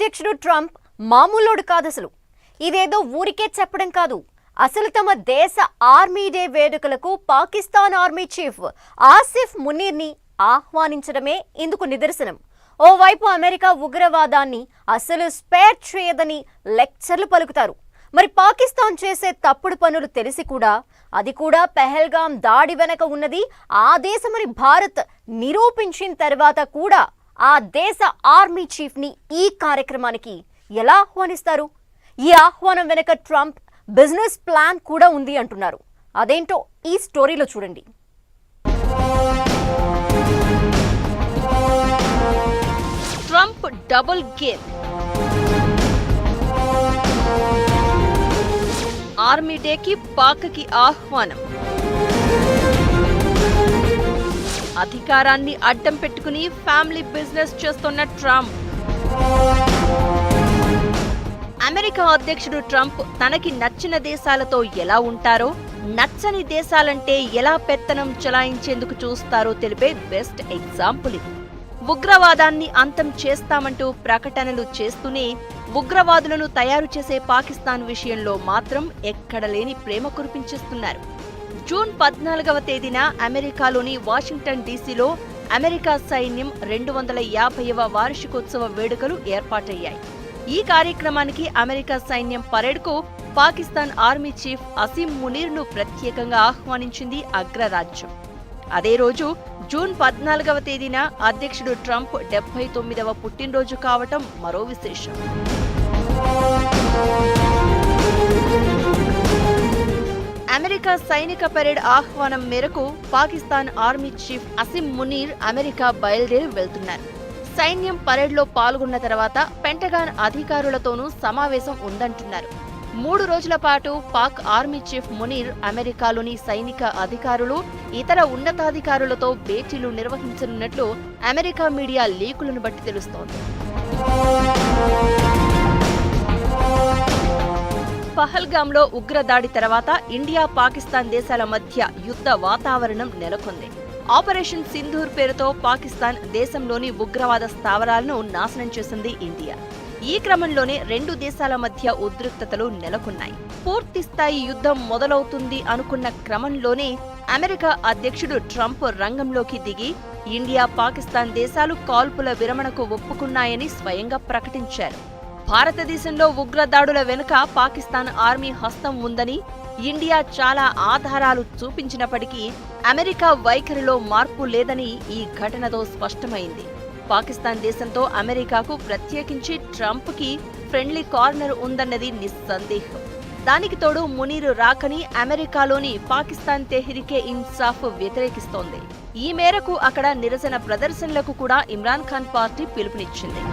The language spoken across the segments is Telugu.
అధ్యక్షుడు ట్రంప్ మామూలోడు కాదసలు. ఇదేదో ఊరికే చెప్పడం కాదు, అసలు తమ దేశ ఆర్మీ డే వేడుకలకు పాకిస్తాన్ ఆర్మీ చీఫ్ ఆసిఫ్ మునీర్ని ఆహ్వానించడమే ఇందుకు నిదర్శనం. ఓవైపు అమెరికా ఉగ్రవాదాన్ని అసలు స్పేర్ చేయదని లెక్చర్లు పలుకుతారు. మరి పాకిస్తాన్ చేసే తప్పుడు పనులు తెలిసి కూడా, అది కూడా పెహల్గాం దాడి వెనక ఉన్నది ఆ దేశమని భారత్ నిరూపించిన తర్వాత కూడా ఆ దేశ ఆర్మీ చీఫ్ ని ఈ కార్యక్రమానికి ఎలా ఆహ్వానిస్తారు? ఈ ఆహ్వానం వెనక ట్రంప్ బిజినెస్ ప్లాన్ కూడా ఉంది అంటున్నారు. అదేంటో ఈ స్టోరీలో చూడండి. Trump double game. ఆర్మీ డేకి పాక్కి ఆహ్వానం. అధికారాన్ని అడ్డం పెట్టుకుని ఫ్యామిలీ బిజినెస్ చేస్తున్న ట్రంప్. అమెరికా అధ్యక్షుడు ట్రంప్ తనకి నచ్చిన దేశాలతో ఎలా ఉంటారో, నచ్చని దేశాలంటే ఎలా పెత్తనం చలాయించేందుకు చూస్తారో తెలిపే బెస్ట్ ఎగ్జాంపుల్ ఇది. ఉగ్రవాదాన్ని అంతం చేస్తామంటూ ప్రకటనలు చేస్తూనే ఉగ్రవాదులను తయారు చేసే పాకిస్తాన్ విషయంలో మాత్రం ఎక్కడలేని ప్రేమ కురిపించేస్తున్నారు. జూన్ 14వ తేదీన అమెరికాలోని వాషింగ్టన్ డీసీలో అమెరికా సైన్యం 250వ వార్షికోత్సవ వేడుకలు ఏర్పాటయ్యాయి. ఈ కార్యక్రమానికి అమెరికా సైన్యం పరేడ్కు పాకిస్తాన్ ఆర్మీ చీఫ్ అసీం మునీర్ను ప్రత్యేకంగా ఆహ్వానించింది అగ్రరాజ్యం. అదే రోజు జూన్ 14వ తేదీన అధ్యక్షుడు ట్రంప్ 79వ పుట్టినరోజు కావటం మరో విశేషం. అమెరికా సైనిక పరేడ్ ఆహ్వానం మేరకు Pakistan army chief Asim Munir America బయలుదేరి వెళ్తున్నారు. సైన్యం పరేడ్లో పాల్గొన్న తర్వాత పెంటగాన్ అధికారులతోనూ సమావేశం ఉందంటున్నారు. 3 రోజుల పాటు పాక్ ఆర్మీ చీఫ్ మునీర్ అమెరికాలోని సైనిక అధికారులు, ఇతర ఉన్నతాధికారులతో భేటీలు నిర్వహించనున్నట్లు అమెరికా మీడియా లీకులను బట్టి తెలుస్తోంది. పహల్గాంలో ఉగ్రదాడి తర్వాత ఇండియా, పాకిస్తాన్ దేశాల మధ్య యుద్ధ వాతావరణం నెలకొంది. ఆపరేషన్ సింధూర్ పేరుతో పాకిస్తాన్ దేశంలోని ఉగ్రవాద స్థావరాలను నాశనం చేసింది ఇండియా. ఈ క్రమంలోనే 2 దేశాల మధ్య ఉద్రిక్తతలు నెలకొన్నాయి. పూర్తిస్థాయి యుద్ధం మొదలవుతుంది అనుకున్న క్రమంలోనే అమెరికా అధ్యక్షుడు ట్రంప్ రంగంలోకి దిగి ఇండియా, పాకిస్తాన్ దేశాలు కాల్పుల విరమణకు ఒప్పుకున్నాయని స్వయంగా ప్రకటించారు. భారతదేశంలో ఉగ్రదాడుల వెనుక పాకిస్తాన్ ఆర్మీ హస్తం ఉందని ఇండియా చాలా ఆధారాలు చూపించినప్పటికీ అమెరికా వైఖరిలో మార్పు లేదని ఈ ఘటనతో స్పష్టమైంది. పాకిస్తాన్ దేశంతో అమెరికాకు, ప్రత్యేకించి ట్రంప్కి ఫ్రెండ్లీ కార్నర్ ఉందన్నది నిస్సందేహం. దానికి తోడు మునీర్ రాకని అమెరికాలోని పాకిస్తాన్ తెహ్రీకే ఇన్సాఫ్ వ్యతిరేకిస్తోంది. ఈ మేరకు అక్కడ నిరసన ప్రదర్శనలకు కూడా ఇమ్రాన్ ఖాన్ పార్టీ పిలుపునిచ్చింది.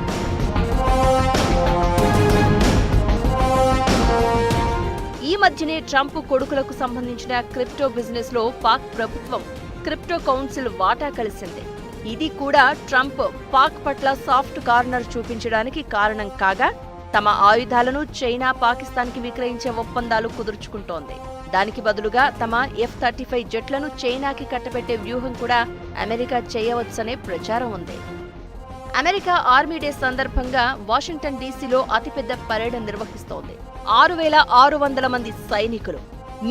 ఈ మధ్యనే ట్రంప్ కొడుకులకు సంబంధించిన క్రిప్టో బిజినెస్ లో పాక్ ప్రభుత్వం క్రిప్టో కౌన్సిల్ వాటా కలిసింది. ఇది కూడా ట్రంప్ పాక్ పట్ల సాఫ్ట్ కార్నర్ చూపించడానికి కారణం కాగా, తమ ఆయుధాలను చైనా, పాకిస్తాన్కి విక్రయించే ఒప్పందాలు కుదుర్చుకుంటోంది. దానికి బదులుగా తమ F-35 జెట్లను చైనాకి కట్టబెట్టే వ్యూహం కూడా అమెరికా చేయవచ్చనే ప్రచారం ఉంది. అమెరికా ఆర్మీ డే సందర్భంగా వాషింగ్టన్ డీసీలో అతిపెద్ద పరేడ్ నిర్వహిస్తోంది. 6600 మంది సైనికులు,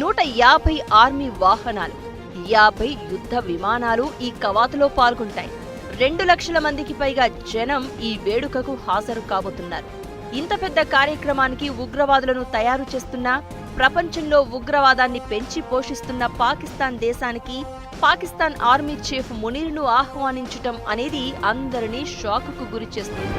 150 ఆర్మీ వాహనాలు, 50 యుద్ధ విమానాలు ఈ కవాతులో పాల్గొంటాయి. 2 లక్షల మందికి పైగా జనం ఈ వేడుకకు హాజరు కాబోతున్నారు. ఇంత పెద్ద కార్యక్రమానికి ఉగ్రవాదులను తయారు చేస్తున్న, ప్రపంచంలో ఉగ్రవాదాన్ని పెంచి పోషిస్తున్న పాకిస్తాన్ దేశానికి పాకిస్తాన్ ఆర్మీ చీఫ్ మునీర్ను ఆహ్వానించటం అనేది అందరినీ షాకుకు గురిచేస్తుంది.